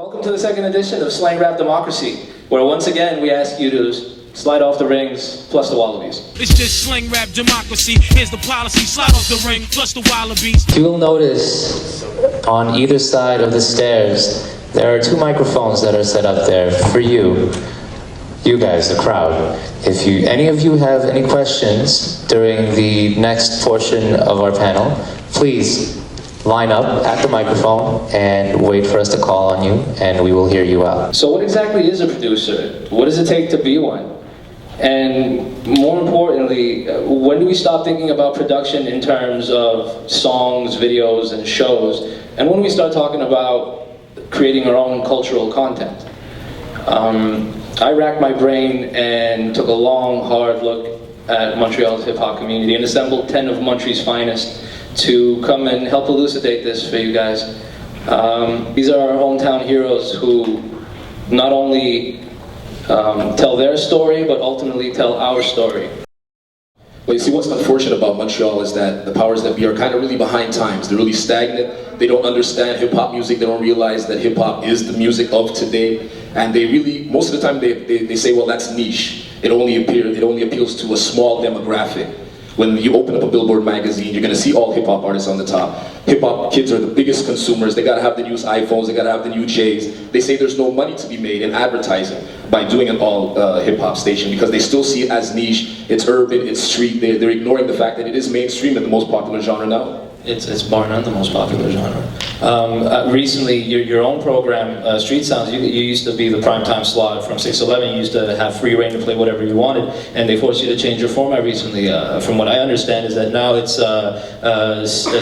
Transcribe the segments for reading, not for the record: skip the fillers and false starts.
Welcome to the second edition of Slang Rap Democracy, where once again we ask you to slide off the rings, plus the wallabies. It's just Slang Rap Democracy. Here's the policy: slide off the ring, plus the wallabies. You will notice on either side of the stairs there are two microphones that are set up there for you. You guys, the crowd. If any of you have any questions during the next portion of our panel, please line up at the microphone and wait for us to call on you, and we will hear you out. So what exactly is a producer? What does it take to be one? And more importantly, when do we stop thinking about production in terms of songs, videos, and shows? And when do we start talking about creating our own cultural content? I racked my brain and took a long, hard look at Montreal's hip-hop community and assembled 10 of Montreal's finest to come and help elucidate this for you guys. These are our hometown heroes who not only tell their story, but ultimately tell our story. Well, you see, what's unfortunate about Montreal is that the powers that be are kind of really behind times. They're really stagnant. They don't understand hip-hop music. They don't realize that hip-hop is the music of today. And they really, most of the time, they say, well, that's niche. It only appeals to a small demographic. When you open up a Billboard magazine, you're going to see all hip-hop artists on the top. Hip-hop kids are the biggest consumers. They got to have the newest iPhones. They got to have the new J's. They say there's no money to be made in advertising by doing an all hip-hop station because they still see it as niche. It's urban, it's street. They're ignoring the fact that it is mainstream and the most popular genre now. It's bar none the most popular genre. Recently, your own program, Street Sounds, you used to be the primetime slot from 6-11. You used to have free reign to play whatever you wanted, and they forced you to change your format recently. From what I understand, is that now it's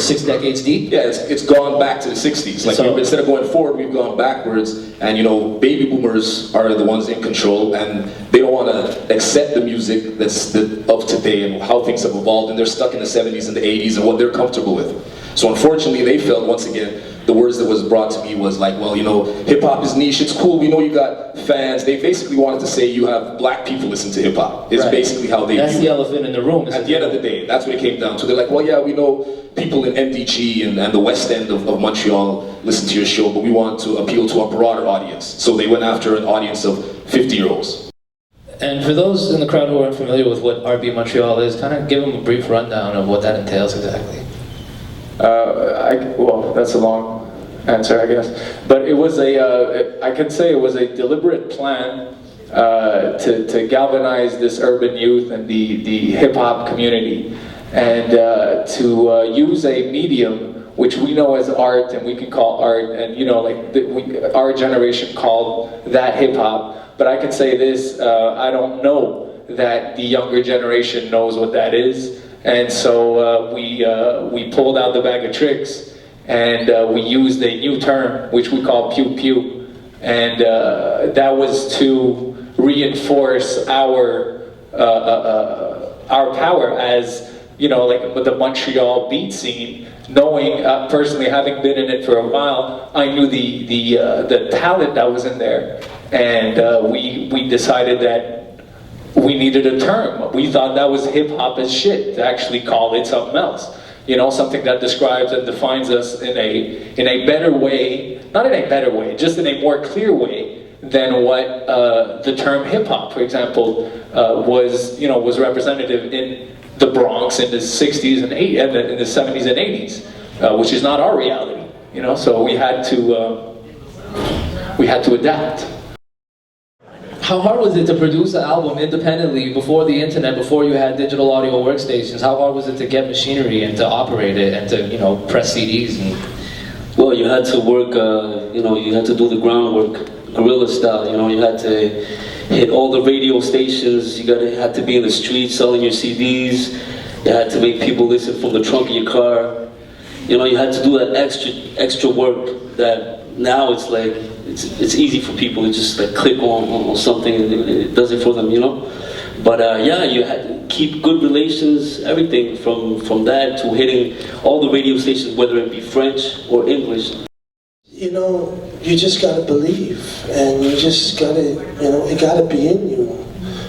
6 decades deep? Yeah, it's gone back to the 60s. Like, so, instead of going forward, we've gone backwards, and you know, baby boomers are the ones in control, and they don't want to accept the music that's of today and how things have evolved, and they're stuck in the 70s and the 80s and what they're comfortable with. So unfortunately, they felt, once again, the words that was brought to me was like, well, you know, hip-hop is niche, it's cool, we know you got fans. They basically wanted to say you have black people listen to hip-hop. It's basically how they That's the elephant in the room. At the end of the day, that's what it came down to. They're like, well, yeah, we know people in MDG and the West End of Montreal listen to your show, but we want to appeal to a broader audience. So they went after an audience of 50-year-olds. And for those in the crowd who aren't familiar with what RB Montreal is, kind of give them a brief rundown of what that entails exactly. Well, that's a long answer, I guess. But it was I could say it was a deliberate plan to galvanize this urban youth and the hip-hop community, and to use a medium which we know as art, and we can call art, and you know, like our generation called that hip-hop. But I can say this, I don't know that the younger generation knows what that is. And so we pulled out the bag of tricks, and we used a new term, which we call pew pew. And that was to reinforce our power as, you know, like with the Montreal beat scene. Knowing, personally, having been in it for a while, I knew the talent that was in there. And we decided that we needed a term. We thought that was hip-hop as shit, to actually call it something else. You know, something that describes and defines us in a better way, not in a better way, just in a more clear way than what the term hip-hop, for example, was representative in the Bronx in the 60s and in the 70s and 80s, which is not our reality. You know, so we had to adapt. How hard was it to produce an album independently before the internet, before you had digital audio workstations? How hard was it to get machinery and to operate it and to, you know, press CDs? Well, you had to work, you know, you had to do the groundwork, guerrilla style. You know, you had to hit all the radio stations. You had to be in the streets selling your CDs. You had to make people listen from the trunk of your car. You know, you had to do that extra work that now it's like, it's easy for people to just like click on something and it does it for them, you know. But yeah, you had to keep good relations, everything from that to hitting all the radio stations, whether it be French or English. You know, you just gotta believe, and you just gotta, you know, it gotta be in you.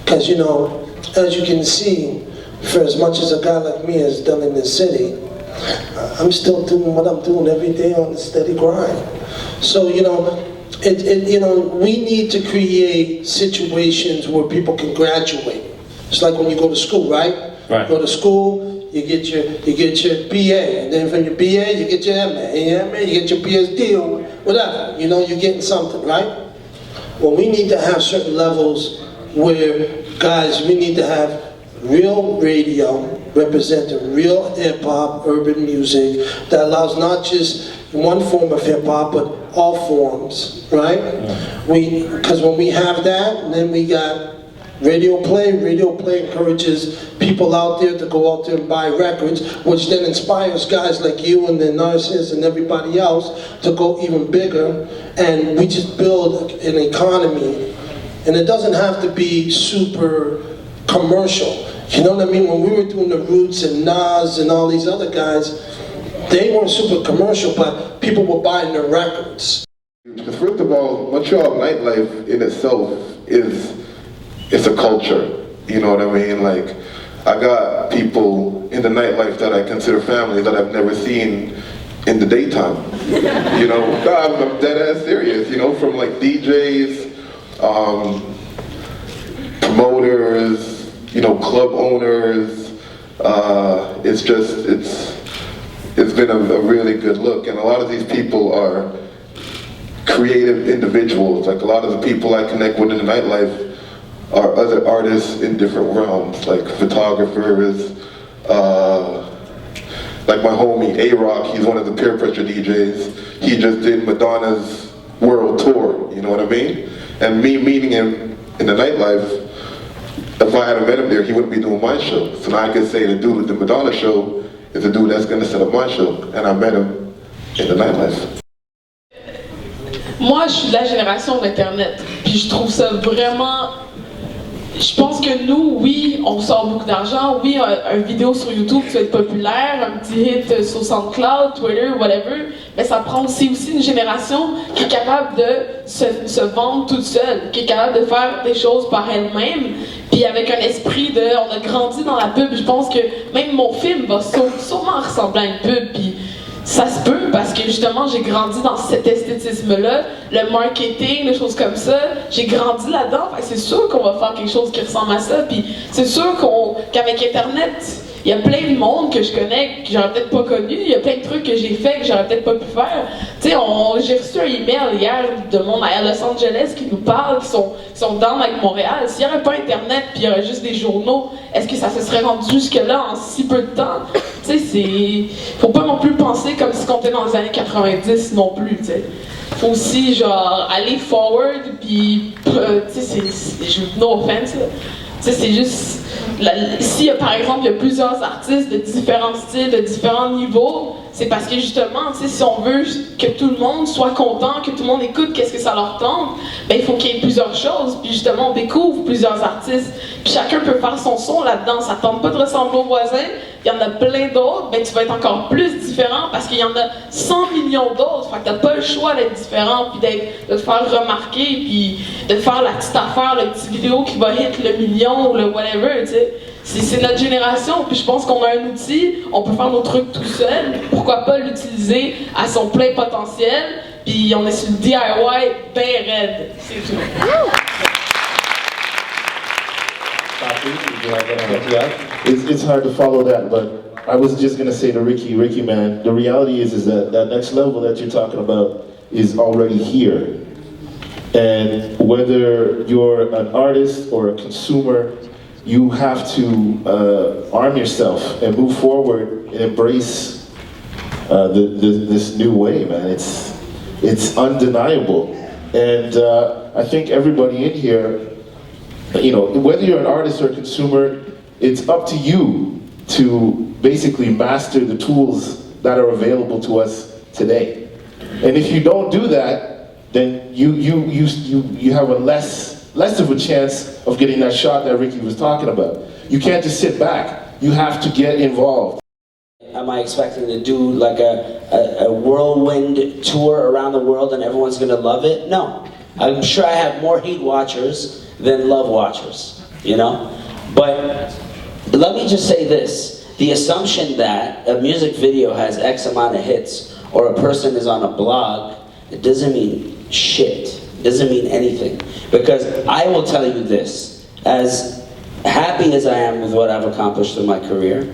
Because, you know, as you can see, for as much as a guy like me has done in this city, I'm still doing what I'm doing every day on the steady grind. So, you know, you know, we need to create situations where people can graduate. It's like when you go to school, right? Right. Go to school, you get your BA, and then from your BA you get your MA, and your MA you get your PhD or whatever. You know, you're getting something, right? Well, we need to have certain levels where, guys, we need to have real radio representing real hip-hop, urban music that allows not just one form of hip-hop, but all forms, right? Because when we have that, then we got radio play. Radio play encourages people out there to go out there and buy records, which then inspires guys like you and the Narcicyst and everybody else to go even bigger. And we just build an economy. And it doesn't have to be super commercial. You know what I mean? When we were doing the Roots and Nas and all these other guys, they weren't super commercial, but people were buying their records. Because first of all, Montreal nightlife in itself it's a culture. You know what I mean? Like, I got people in the nightlife that I consider family that I've never seen in the daytime. You know, I'm dead ass serious. You know, from like DJs, promoters, you know, club owners. It's been a really good look, and a lot of these people are creative individuals. Like, a lot of the people I connect with in the nightlife are other artists in different realms, like photographers, like my homie A-Rock, he's one of the Peer Pressure DJs. He just did Madonna's world tour, you know what I mean? And me meeting him in the nightlife, if I hadn't met him there, he wouldn't be doing my show. So now I can say the dude with the Madonna show is the dude that's gonna set up my show, and I met him in the nightlife. Moi, je suis de la génération d'Internet, puis je trouve ça vraiment... Je pense que nous, oui, on sort beaucoup d'argent, oui, un vidéo sur YouTube qui va être populaire, un petit hit sur SoundCloud, Twitter, whatever, mais ça prend aussi une génération qui est capable de se vendre toute seule, qui est capable de faire des choses par elle-même, puis avec un esprit de... On a grandi dans la pub, je pense que même mon film va sûrement ressembler à une pub, puis ça se peut parce que justement j'ai grandi dans cet esthétisme-là, le marketing, les choses comme ça, j'ai grandi là-dedans, c'est sûr qu'on va faire quelque chose qui ressemble à ça, puis c'est sûr qu'avec Internet, il y a plein de monde que je connais que j'aurais peut-être pas connu, il y a plein de trucs que j'ai fait que j'aurais peut-être pas pu faire. Tu sais, j'ai reçu un email hier de monde à Los Angeles qui nous parle, qui sont down avec Montréal. S'il n'y aurait pas Internet puis il y aurait juste des journaux, est-ce que ça se serait rendu jusque-là en si peu de temps? Tu sais, faut pas non plus penser comme si on était dans les années 90 non plus, tu sais. Faut aussi, genre, aller forward, puis, tu sais, no offense, là. Tu sais, c'est juste... Si, par exemple, il y a plusieurs artistes de différents styles, de différents niveaux, c'est parce que justement, tu sais, si on veut que tout le monde soit content, que tout le monde écoute qu'est-ce que ça leur tente, ben il faut qu'il y ait plusieurs choses, puis justement on découvre plusieurs artistes, puis chacun peut faire son son là-dedans, ça tente pas de ressembler aux voisins, il y en a plein d'autres, ben tu vas être encore plus différent parce qu'il y en a 100 millions d'autres, fait que t'as pas le choix d'être différent, puis de te faire remarquer, puis de faire la petite affaire, le petit vidéo qui va hit le million ou le whatever, tu sais. C'est notre génération, puis je pense qu'on a un outil, on peut faire nos trucs tout seul, pourquoi pas l'utiliser à son plein potentiel, puis on est sur le DIY ben raide, c'est tout. It's hard to follow that, but I was just gonna say to Ricky man, the reality is that that next level that you're talking about is already here. And whether you're an artist or a consumer, you have to arm yourself and move forward and embrace this new way, man. It's undeniable. And I think everybody in here, you know, whether you're an artist or a consumer, it's up to you to basically master the tools that are available to us today. And if you don't do that, then you have a less of a chance of getting that shot that Ricky was talking about. You can't just sit back. You have to get involved. Am I expecting to do like a whirlwind tour around the world and everyone's gonna love it? No. I'm sure I have more hate watchers than love watchers, you know? But let me just say this. The assumption that a music video has X amount of hits or a person is on a blog, it doesn't mean shit. Doesn't mean anything. Because I will tell you this, as happy as I am with what I've accomplished in my career,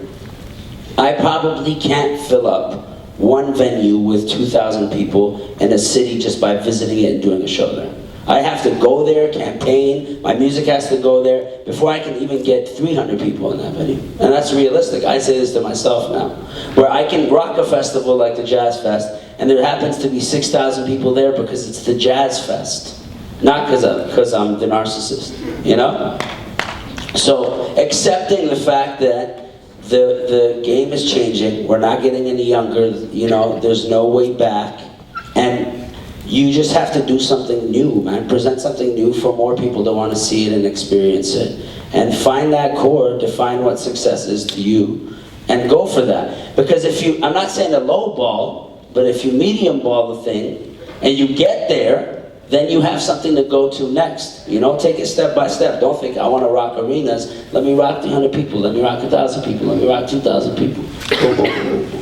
I probably can't fill up one venue with 2,000 people in a city just by visiting it and doing a show there. I have to go there, campaign, my music has to go there before I can even get 300 people in that venue. And that's realistic. I say this to myself now. Where I can rock a festival like the Jazz Fest, and there happens to be 6,000 people there because it's the Jazz Fest. Not because I'm the Narcicyst, you know? So, accepting the fact that the game is changing, we're not getting any younger, you know, there's no way back, and you just have to do something new, man. Present something new for more people to want to see it and experience it. And find that core, define what success is to you, and go for that. Because if you, I'm not saying a low ball, but if you medium ball the thing, and you get there, then you have something to go to next. You know, take it step by step. Don't think, I want to rock arenas. Let me rock 300 people. Let me rock 1,000 people. Let me rock 2,000 people. Boom, boom, boom, boom.